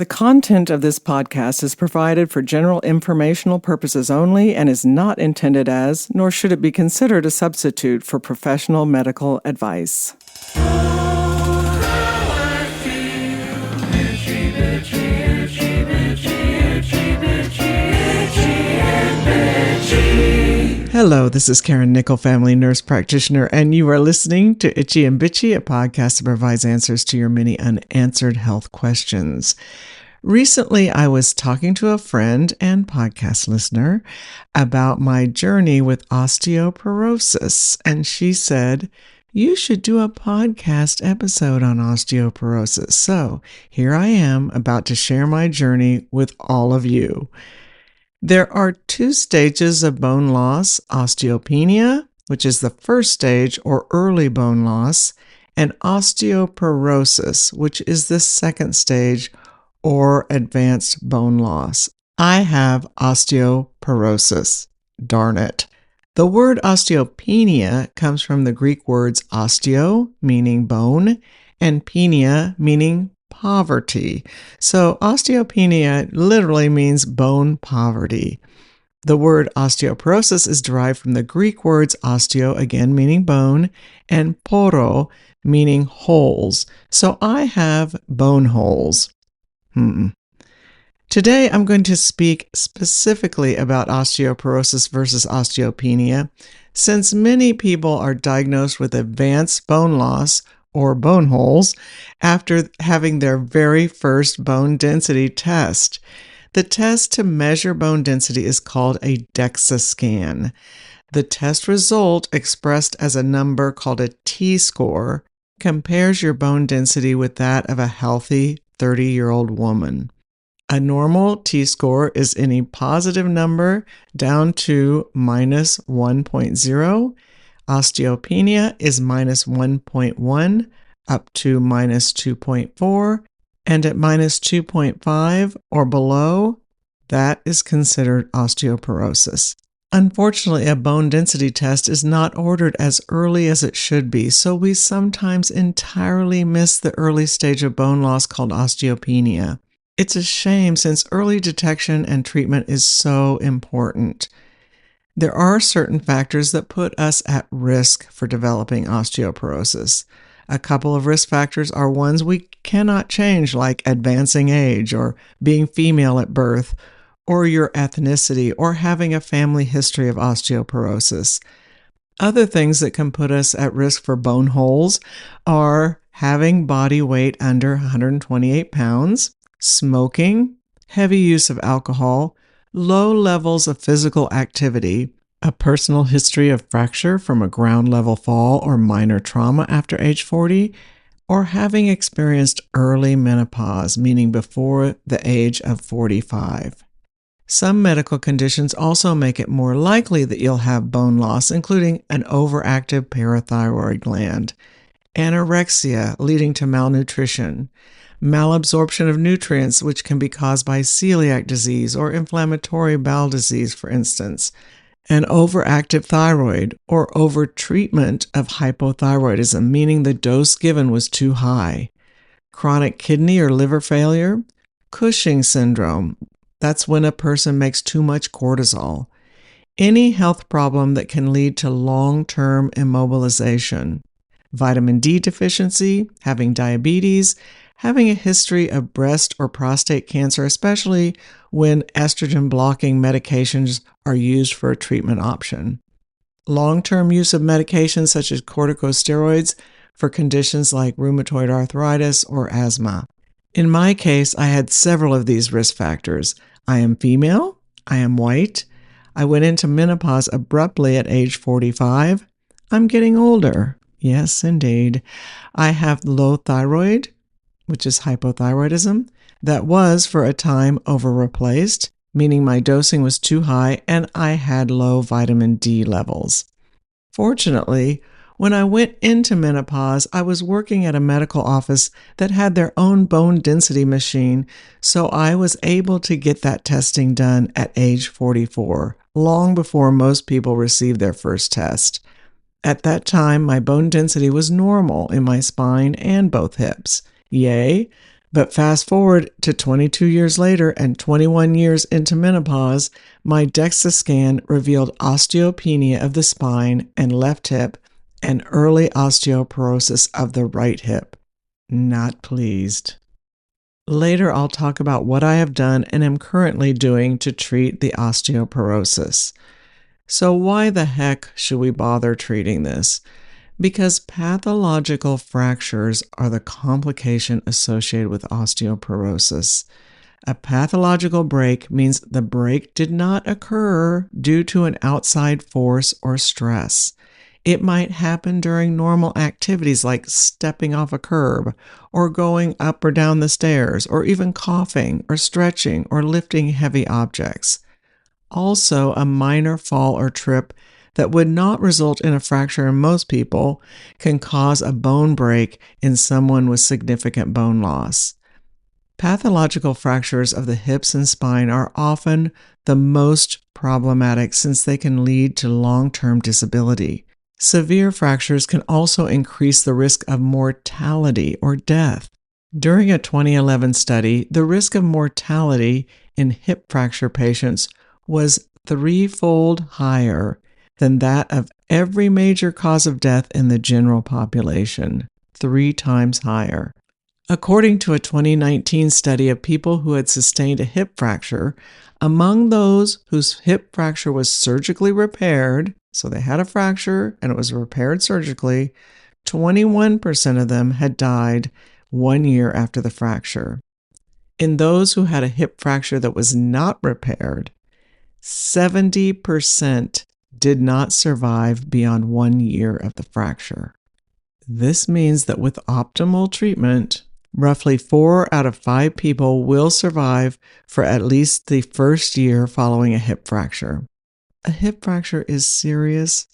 The content of this podcast is provided for general informational purposes only and is not intended as, nor should it be considered a substitute for professional medical advice. Hello, this is Karen Nickel, family nurse practitioner, and you are listening to Itchy and Bitchy, a podcast that provides answers to your many unanswered health questions. Recently, I was talking to a friend and podcast listener about my journey with osteoporosis, and she said, "You should do a podcast episode on osteoporosis." So here I am about to share my journey with all of you. There are two stages of bone loss: osteopenia, which is the first stage or early bone loss, and osteoporosis, which is the second stage or advanced bone loss. I have osteoporosis. Darn it. The word osteopenia comes from the Greek words osteo, meaning bone, and penia, meaning poverty. So osteopenia literally means bone poverty. The word osteoporosis is derived from the Greek words osteo, again meaning bone, and poro, meaning holes. So I have bone holes. Today I'm going to speak specifically about osteoporosis versus osteopenia, since many people are diagnosed with advanced bone loss or bone holes after having their very first bone density test. The test to measure bone density is called a DEXA scan. The test result, expressed as a number called a T-score, compares your bone density with that of a healthy 30-year-old woman. A normal T-score is any positive number down to minus 1.0. Osteopenia is minus 1.1 up to minus 2.4, and at minus 2.5 or below, that is considered osteoporosis. Unfortunately, a bone density test is not ordered as early as it should be, so we sometimes entirely miss the early stage of bone loss called osteopenia. It's a shame since early detection and treatment is so important. There are certain factors that put us at risk for developing osteoporosis. A couple of risk factors are ones we cannot change, like advancing age or being female at birth, or your ethnicity, or having a family history of osteoporosis. Other things that can put us at risk for bone holes are having body weight under 128 pounds, smoking, heavy use of alcohol, low levels of physical activity, a personal history of fracture from a ground-level fall or minor trauma after age 40, or having experienced early menopause, meaning before the age of 45. Some medical conditions also make it more likely that you'll have bone loss, including an overactive parathyroid gland, anorexia leading to malnutrition, malabsorption of nutrients, which can be caused by celiac disease or inflammatory bowel disease, for instance, an overactive thyroid or overtreatment of hypothyroidism, meaning the dose given was too high, chronic kidney or liver failure, Cushing syndrome, that's when a person makes too much cortisol, any health problem that can lead to long-term immobilization, vitamin D deficiency, having diabetes, having a history of breast or prostate cancer, especially when estrogen-blocking medications are used for a treatment option. Long-term use of medications such as corticosteroids for conditions like rheumatoid arthritis or asthma. In my case, I had several of these risk factors. I am female. I am white. I went into menopause abruptly at age 45. I'm getting older. Yes, indeed. I have low thyroid, which is hypothyroidism, that was for a time over-replaced, meaning my dosing was too high and I had low vitamin D levels. Fortunately, when I went into menopause, I was working at a medical office that had their own bone density machine, so I was able to get that testing done at age 44, long before most people receive their first test. At that time, my bone density was normal in my spine and both hips. Yay! But fast forward to 22 years later and 21 years into menopause, my DEXA scan revealed osteopenia of the spine and left hip and early osteoporosis of the right hip. Not pleased. Later, I'll talk about what I have done and am currently doing to treat the osteoporosis. So why the heck should we bother treating this? Because pathological fractures are the complication associated with osteoporosis. A pathological break means the break did not occur due to an outside force or stress. It might happen during normal activities like stepping off a curb, or going up or down the stairs, or even coughing, or stretching, or lifting heavy objects. Also, a minor fall or trip that would not result in a fracture in most people can cause a bone break in someone with significant bone loss. Pathological fractures of the hips and spine are often the most problematic since they can lead to long-term disability. Severe fractures can also increase the risk of mortality or death. During a 2011 study, the risk of mortality in hip fracture patients was threefold higher than that of every major cause of death in the general population, 3 times higher. According to a 2019 study of people who had sustained a hip fracture, among those whose hip fracture was surgically repaired, so they had a fracture and it was repaired surgically, 21% of them had died 1 year after the fracture. In those who had a hip fracture that was not repaired, 70% did not survive beyond 1 year of the fracture. This means that with optimal treatment, roughly 4 out of 5 people will survive for at least the first year following a hip fracture. A hip fracture is serious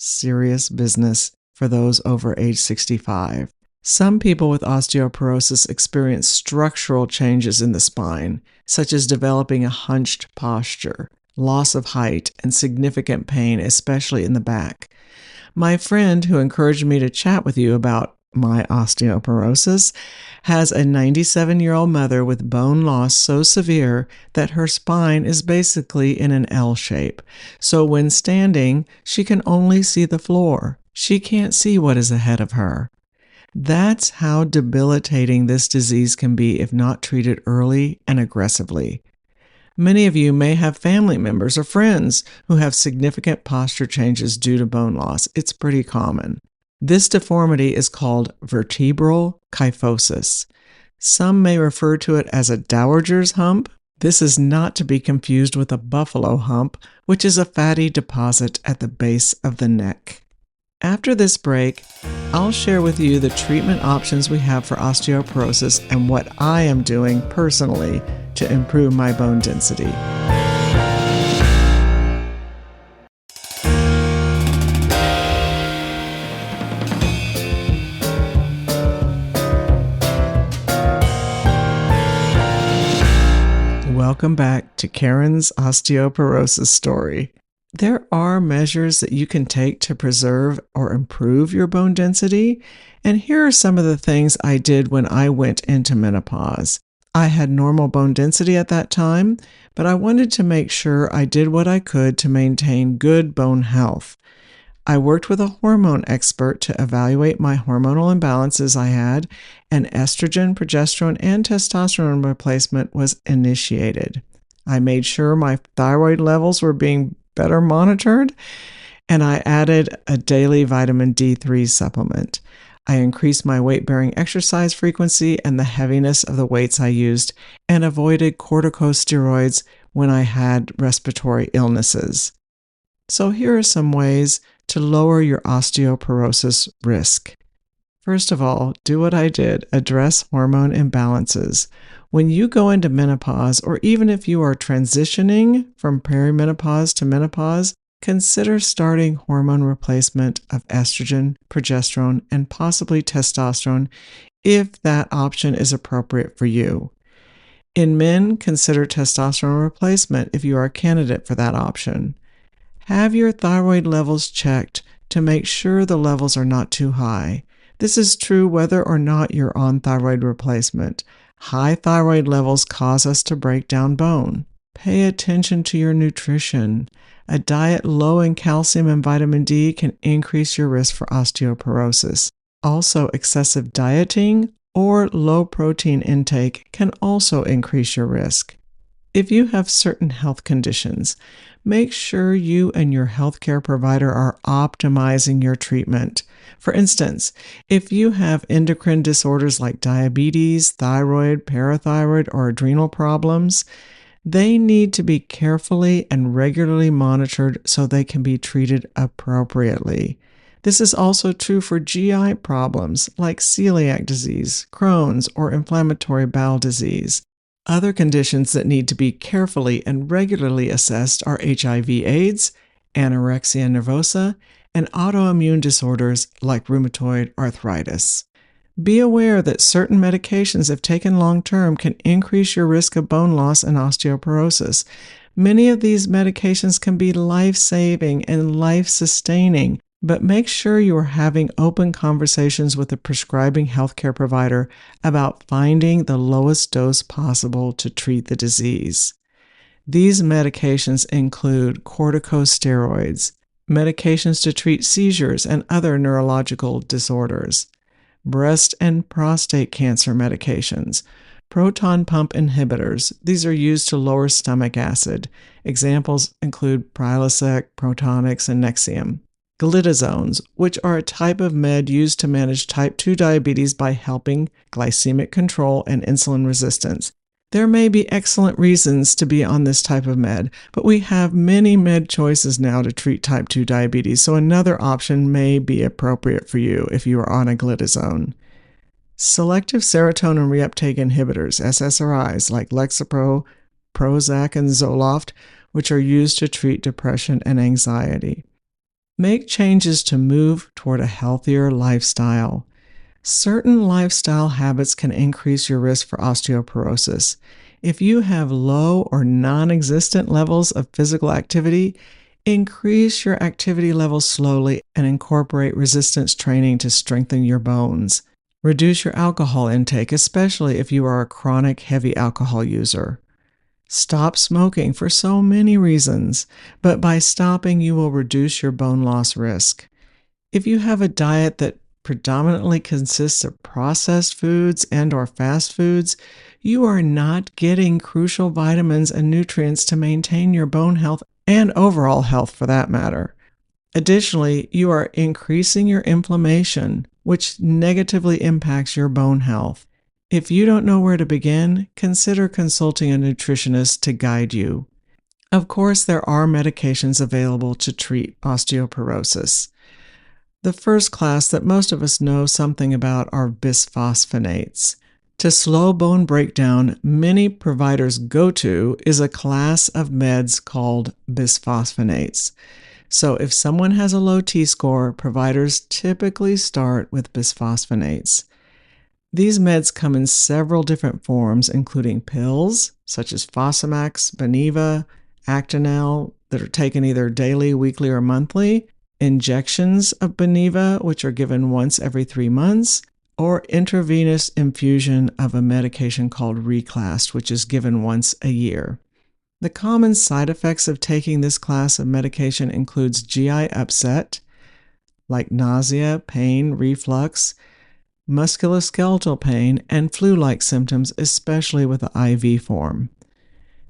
business for those over age 65. Some people with osteoporosis experience structural changes in the spine, such as developing a hunched posture, loss of height, and significant pain, especially in the back. My friend who encouraged me to chat with you about my osteoporosis has a 97-year-old mother with bone loss so severe that her spine is basically in an L shape. So when standing, she can only see the floor. She can't see what is ahead of her. That's how debilitating this disease can be if not treated early and aggressively. Many of you may have family members or friends who have significant posture changes due to bone loss. It's pretty common. This deformity is called vertebral kyphosis. Some may refer to it as a dowager's hump. This is not to be confused with a buffalo hump, which is a fatty deposit at the base of the neck. After this break, I'll share with you the treatment options we have for osteoporosis and what I am doing personally to improve my bone density. Welcome back to Karen's osteoporosis story. There are measures that you can take to preserve or improve your bone density, and here are some of the things I did when I went into menopause. I had normal bone density at that time, but I wanted to make sure I did what I could to maintain good bone health. I worked with a hormone expert to evaluate my hormonal imbalances I had, and estrogen, progesterone, and testosterone replacement was initiated. I made sure my thyroid levels were being better monitored, and I added a daily vitamin D3 supplement. I increased my weight-bearing exercise frequency and the heaviness of the weights I used, and avoided corticosteroids when I had respiratory illnesses. So here are some ways to lower your osteoporosis risk. First of all, do what I did, address hormone imbalances. When you go into menopause, or even if you are transitioning from perimenopause to menopause, consider starting hormone replacement of estrogen, progesterone, and possibly testosterone if that option is appropriate for you. In men, consider testosterone replacement if you are a candidate for that option. Have your thyroid levels checked to make sure the levels are not too high. This is true whether or not you're on thyroid replacement. High thyroid levels cause us to break down bone. Pay attention to your nutrition. A diet low in calcium and vitamin D can increase your risk for osteoporosis. Also, excessive dieting or low protein intake can also increase your risk. If you have certain health conditions, make sure you and your healthcare provider are optimizing your treatment. For instance, if you have endocrine disorders like diabetes, thyroid, parathyroid, or adrenal problems, they need to be carefully and regularly monitored so they can be treated appropriately. This is also true for GI problems like celiac disease, Crohn's, or inflammatory bowel disease. Other conditions that need to be carefully and regularly assessed are HIV/AIDS, anorexia nervosa, and autoimmune disorders like rheumatoid arthritis. Be aware that certain medications, if taken long-term, can increase your risk of bone loss and osteoporosis. Many of these medications can be life-saving and life-sustaining, but make sure you are having open conversations with a prescribing healthcare provider about finding the lowest dose possible to treat the disease. These medications include corticosteroids, medications to treat seizures and other neurological disorders, breast and prostate cancer medications, proton pump inhibitors. These are used to lower stomach acid. Examples include Prilosec, Protonix, and Nexium. Glitazones, which are a type of med used to manage type 2 diabetes by helping glycemic control and insulin resistance. There may be excellent reasons to be on this type of med, but we have many med choices now to treat type 2 diabetes, so another option may be appropriate for you if you are on a glitazone. Selective serotonin reuptake inhibitors, SSRIs, like Lexapro, Prozac, and Zoloft, which are used to treat depression and anxiety. Make changes to move toward a healthier lifestyle. Certain lifestyle habits can increase your risk for osteoporosis. If you have low or non-existent levels of physical activity, increase your activity levels slowly and incorporate resistance training to strengthen your bones. Reduce your alcohol intake, especially if you are a chronic heavy alcohol user. Stop smoking for so many reasons, but by stopping, you will reduce your bone loss risk. If you have a diet that predominantly consists of processed foods and/or fast foods, you are not getting crucial vitamins and nutrients to maintain your bone health and overall health for that matter. Additionally, you are increasing your inflammation, which negatively impacts your bone health. If you don't know where to begin, consider consulting a nutritionist to guide you. Of course, there are medications available to treat osteoporosis. The first class that most of us know something about are bisphosphonates. To slow bone breakdown, many providers go to is a class of meds called bisphosphonates. So if someone has a low T-score, providers typically start with bisphosphonates. These meds come in several different forms, including pills, such as Fosamax, Beniva, Actonel, that are taken either daily, weekly, or monthly, injections of Beniva, which are given once every 3 months, or intravenous infusion of a medication called Reclast, which is given once a year. The common side effects of taking this class of medication includes GI upset, like nausea, pain, reflux, musculoskeletal pain, and flu-like symptoms, especially with the IV form.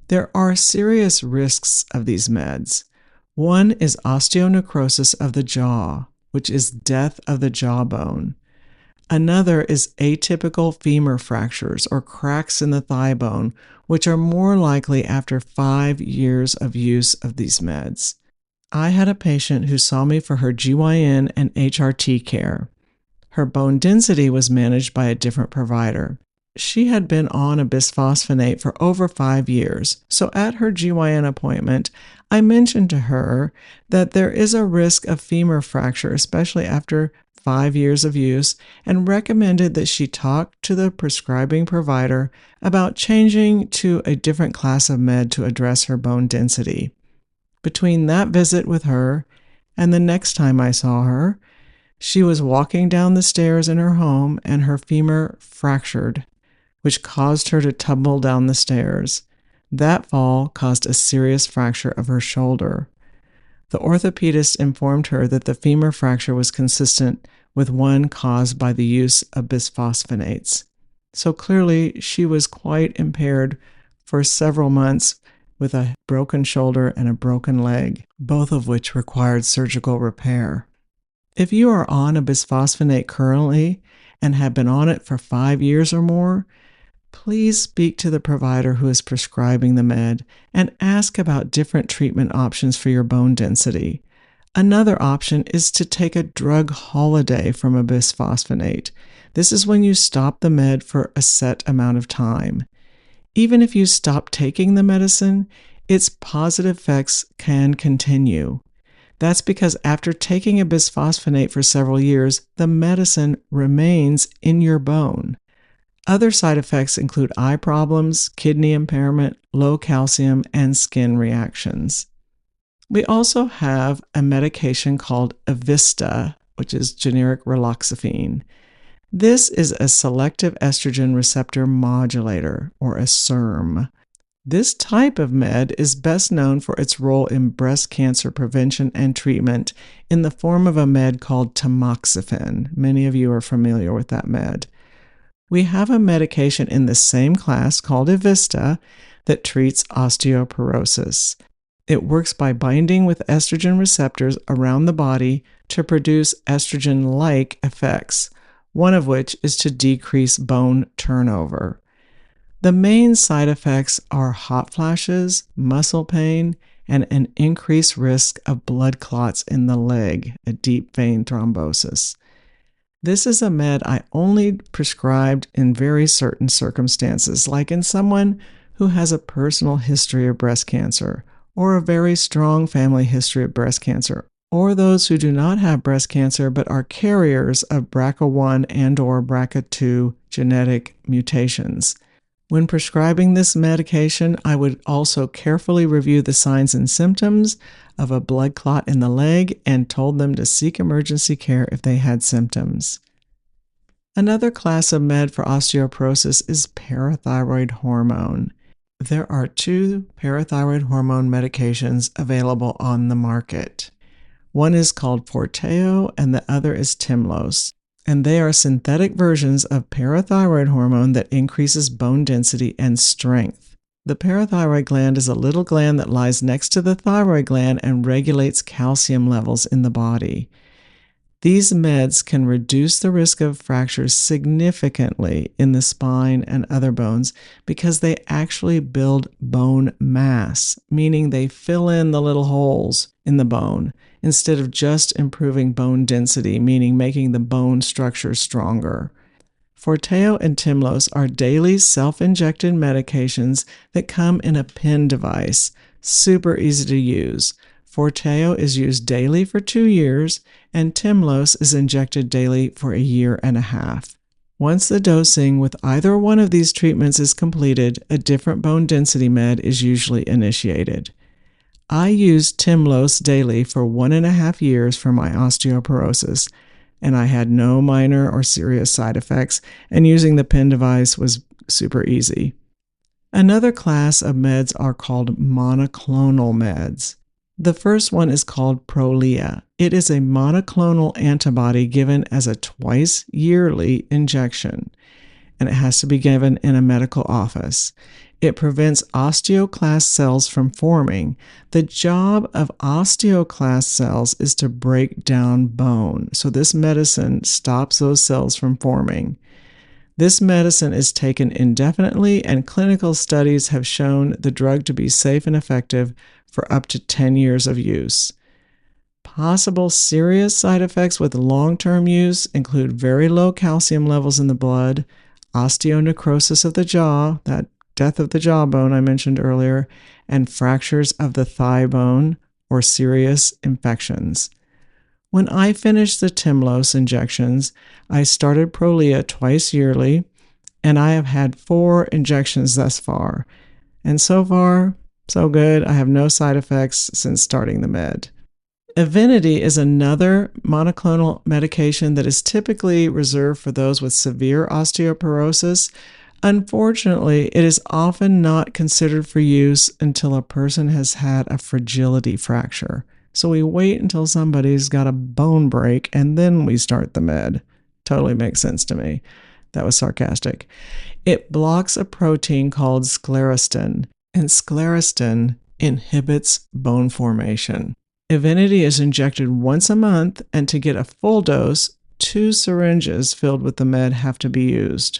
There are serious risks of these meds. One is osteonecrosis of the jaw, which is death of the jawbone. Another is atypical femur fractures or cracks in the thigh bone, which are more likely after 5 years of use of these meds. I had a patient who saw me for her GYN and HRT care. Her bone density was managed by a different provider. She had been on a bisphosphonate for over 5 years, so at her GYN appointment, I mentioned to her that there is a risk of femur fracture, especially after 5 years of use, and recommended that she talk to the prescribing provider about changing to a different class of med to address her bone density. Between that visit with her and the next time I saw her, she was walking down the stairs in her home and her femur fractured. which caused her to tumble down the stairs. That fall caused a serious fracture of her shoulder. The orthopedist informed her that the femur fracture was consistent with one caused by the use of bisphosphonates. So clearly, she was quite impaired for several months with a broken shoulder and a broken leg, both of which required surgical repair. If you are on a bisphosphonate currently and have been on it for 5 years or more, please speak to the provider who is prescribing the med and ask about different treatment options for your bone density. Another option is to take a drug holiday from a bisphosphonate. This is when you stop the med for a set amount of time. Even if you stop taking the medicine, its positive effects can continue. That's because after taking a bisphosphonate for several years, the medicine remains in your bone. Other side effects include eye problems, kidney impairment, low calcium, and skin reactions. We also have a medication called Evista, which is generic raloxifene. This is a selective estrogen receptor modulator, or a SERM. This type of med is best known for its role in breast cancer prevention and treatment in the form of a med called tamoxifen. Many of you are familiar with that med. We have a medication in the same class called Evista that treats osteoporosis. It works by binding with estrogen receptors around the body to produce estrogen-like effects, one of which is to decrease bone turnover. The main side effects are hot flashes, muscle pain, and an increased risk of blood clots in the leg, a deep vein thrombosis. This is a med I only prescribed in very certain circumstances, like in someone who has a personal history of breast cancer, or a very strong family history of breast cancer, or those who do not have breast cancer but are carriers of BRCA1 and/or BRCA2 genetic mutations. When prescribing this medication, I would also carefully review the signs and symptoms of a blood clot in the leg and told them to seek emergency care if they had symptoms. Another class of med for osteoporosis is parathyroid hormone. There are 2 parathyroid hormone medications available on the market. One is called Forteo and the other is Tymlos, and they are synthetic versions of parathyroid hormone that increases bone density and strength. The parathyroid gland is a little gland that lies next to the thyroid gland and regulates calcium levels in the body. These meds can reduce the risk of fractures significantly in the spine and other bones because they actually build bone mass, meaning they fill in the little holes in the bone instead of just improving bone density, meaning making the bone structure stronger. Forteo and Tymlos are daily self-injected medications that come in a pen device, super easy to use. Forteo is used daily for 2 years, and Tymlos is injected daily for 1.5 years. Once the dosing with either one of these treatments is completed, a different bone density med is usually initiated. I used Tymlos daily for 1.5 years for my osteoporosis, and I had no minor or serious side effects, and using the pen device was super easy. Another class of meds are called monoclonal meds. The first one is called Prolia. It is a monoclonal antibody given as a twice-yearly injection, and it has to be given in a medical office. It prevents osteoclast cells from forming. The job of osteoclast cells is to break down bone, so this medicine stops those cells from forming. This medicine is taken indefinitely, and clinical studies have shown the drug to be safe and effective for up to 10 years of use. Possible serious side effects with long-term use include very low calcium levels in the blood, osteonecrosis of the jaw, that death of the jawbone I mentioned earlier, and fractures of the thigh bone or serious infections. When I finished the Tymlos injections, I started Prolia twice yearly, and I have had 4 injections thus far. And so far, so good. I have no side effects since starting the med. Evenity is another monoclonal medication that is typically reserved for those with severe osteoporosis. Unfortunately, it is often not considered for use until a person has had a fragility fracture. So we wait until somebody's got a bone break and then we start the med. Totally makes sense to me. That was sarcastic. It blocks a protein called sclerostin, and sclerostin inhibits bone formation. Evenity is injected once a month, and to get a full dose, 2 syringes filled with the med have to be used.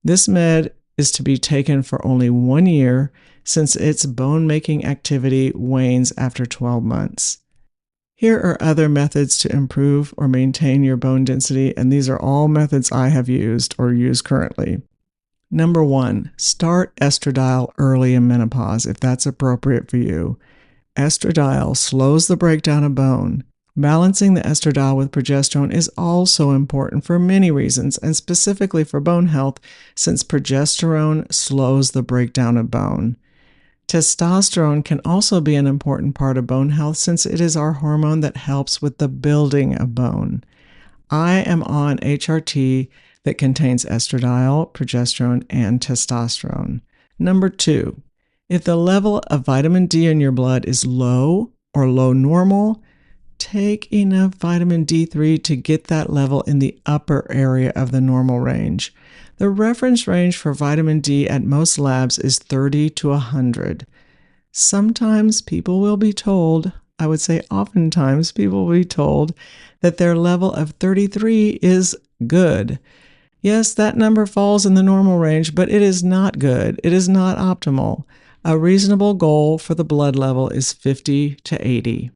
This med is to be taken for only 1 year since its bone-making activity wanes after 12 months. Here are other methods to improve or maintain your bone density, and these are all methods I have used or use currently. Number 1, start estradiol early in menopause if that's appropriate for you. Estradiol slows the breakdown of bone. Balancing the estradiol with progesterone is also important for many reasons, and specifically for bone health, since progesterone slows the breakdown of bone. Testosterone can also be an important part of bone health since it is our hormone that helps with the building of bone. I am on HRT that contains estradiol, progesterone, and testosterone. Number 2, if the level of vitamin D in your blood is low or low normal, take enough vitamin D3 to get that level in the upper area of the normal range. The reference range for vitamin D at most labs is 30 to 100. Sometimes people will be told, I would say oftentimes people will be told, that their level of 33 is good. Yes, that number falls in the normal range, but it is not good. It is not optimal. A reasonable goal for the blood level is 50 to 80.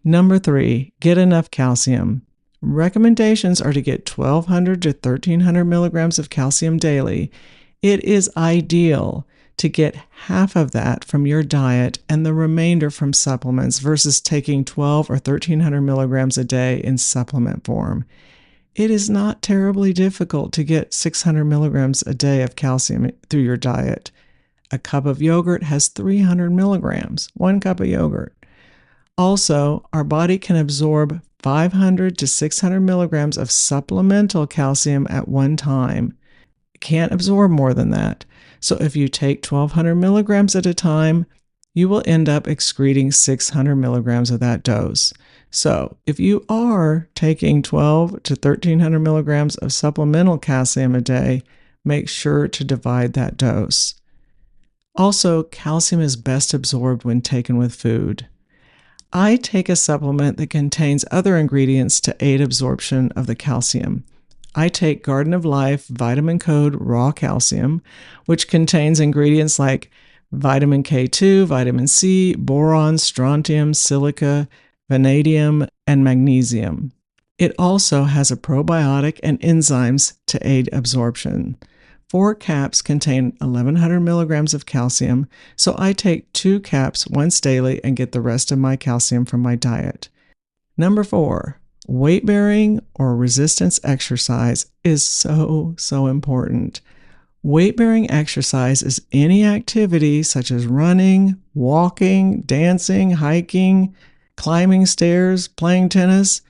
Number 3, get enough calcium. Recommendations are to get 1,200 to 1,300 milligrams of calcium daily. It is ideal to get half of that from your diet and the remainder from supplements versus taking 1,200 or 1,300 milligrams a day in supplement form. It is not terribly difficult to get 600 milligrams a day of calcium through your diet. A cup of yogurt has 300 milligrams, 1 cup of yogurt. Also, our body can absorb 500 to 600 milligrams of supplemental calcium at one time. It can't absorb more than that. So if you take 1,200 milligrams at a time, you will end up excreting 600 milligrams of that dose. So if you are taking 1,200 to 1,300 milligrams of supplemental calcium a day, make sure to divide that dose. Also, calcium is best absorbed when taken with food. I take a supplement that contains other ingredients to aid absorption of the calcium. I take Garden of Life Vitamin Code Raw Calcium, which contains ingredients like vitamin K2, vitamin C, boron, strontium, silica, vanadium, and magnesium. It also has a probiotic and enzymes to aid absorption. 4 caps contain 1,100 milligrams of calcium, so I take 2 caps once daily and get the rest of my calcium from my diet. Number 4, weight-bearing or resistance exercise is so important. Weight-bearing exercise is any activity such as running, walking, dancing, hiking, climbing stairs, playing tennis,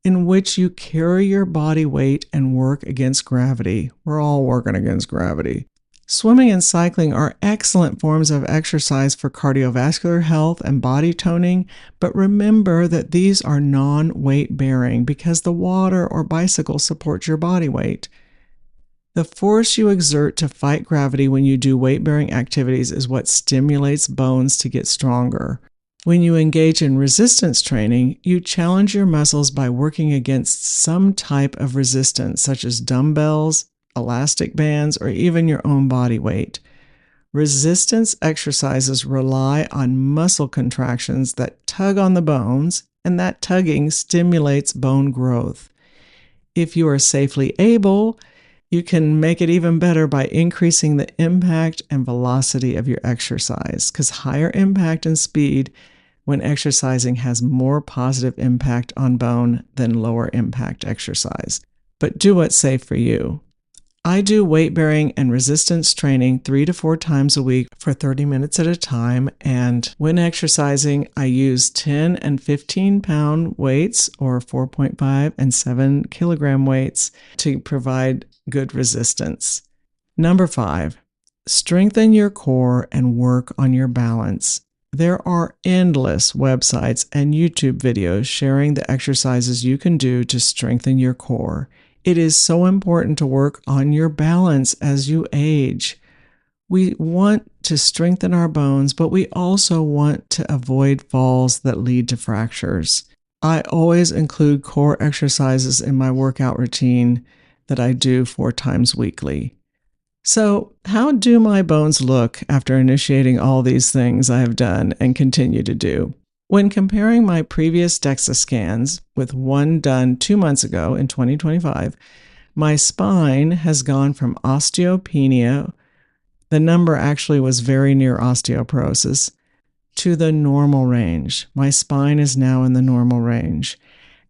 in which you carry your body weight and work against gravity. We're all working against gravity. Swimming and cycling are excellent forms of exercise for cardiovascular health and body toning, but remember that these are non-weight bearing because the water or bicycle supports your body weight. The force you exert to fight gravity when you do weight-bearing activities is what stimulates bones to get stronger. When you engage in resistance training, you challenge your muscles by working against some type of resistance, such as dumbbells, elastic bands, or even your own body weight. Resistance exercises rely on muscle contractions that tug on the bones, and that tugging stimulates bone growth. If you are safely able, you can make it even better by increasing the impact and velocity of your exercise, because higher impact and speed when exercising has more positive impact on bone than lower impact exercise. But do what's safe for you. I do weight-bearing and resistance training 3 to 4 times a week for 30 minutes at a time, and when exercising, I use 10 and 15-pound weights or 4.5 and 7 kilogram weights to provide good resistance. Number 5, strengthen your core and work on your balance. There are endless websites and YouTube videos sharing the exercises you can do to strengthen your core. It is so important to work on your balance as you age. We want to strengthen our bones, but we also want to avoid falls that lead to fractures. I always include core exercises in my workout routine that I do 4 times weekly. So, how do my bones look after initiating all these things I have done and continue to do? When comparing my previous DEXA scans with one done 2 months ago in 2025, my spine has gone from osteopenia, the number actually was very near osteoporosis, to the normal range. My spine is now in the normal range.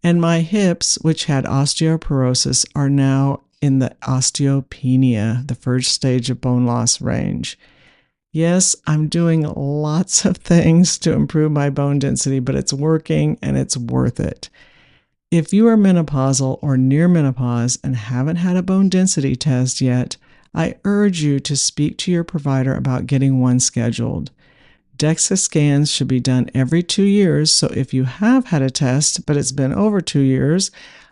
And my hips, which had osteoporosis, are now in the osteopenia, the first stage of bone loss range. Yes, I'm doing lots of things to improve my bone density, but it's working and it's worth it. If you are menopausal or near menopause and haven't had a bone density test yet, I urge you to speak to your provider about getting one scheduled. DEXA scans should be done every 2 years, so if you have had a test but it's been over 2 years,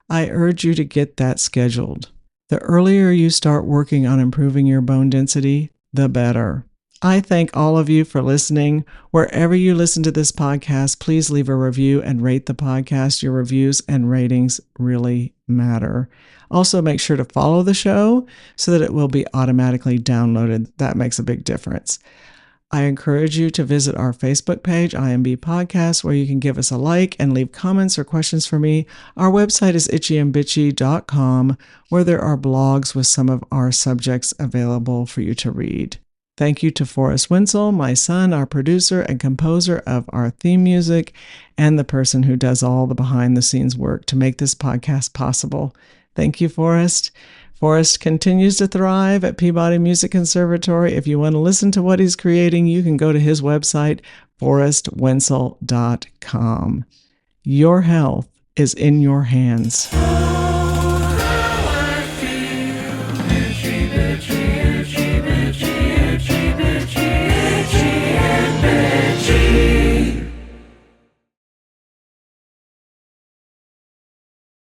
I urge you to get that scheduled. The earlier you start working on improving your bone density, the better. I thank all of you for listening. Wherever you listen to this podcast, please leave a review and rate the podcast. Your reviews and ratings really matter. Also, make sure to follow the show so that it will be automatically downloaded. That makes a big difference. I encourage you to visit our Facebook page, IMB Podcast, where you can give us a like and leave comments or questions for me. Our website is itchyandbitchy.com, where there are blogs with some of our subjects available for you to read. Thank you to Forrest Wenzel, my son, our producer and composer of our theme music, and the person who does all the behind-the-scenes work to make this podcast possible. Thank you, Forrest. Forrest continues to thrive at Peabody Music Conservatory. If you want to listen to what he's creating, you can go to his website, forrestwenzel.com. Your health is in your hands.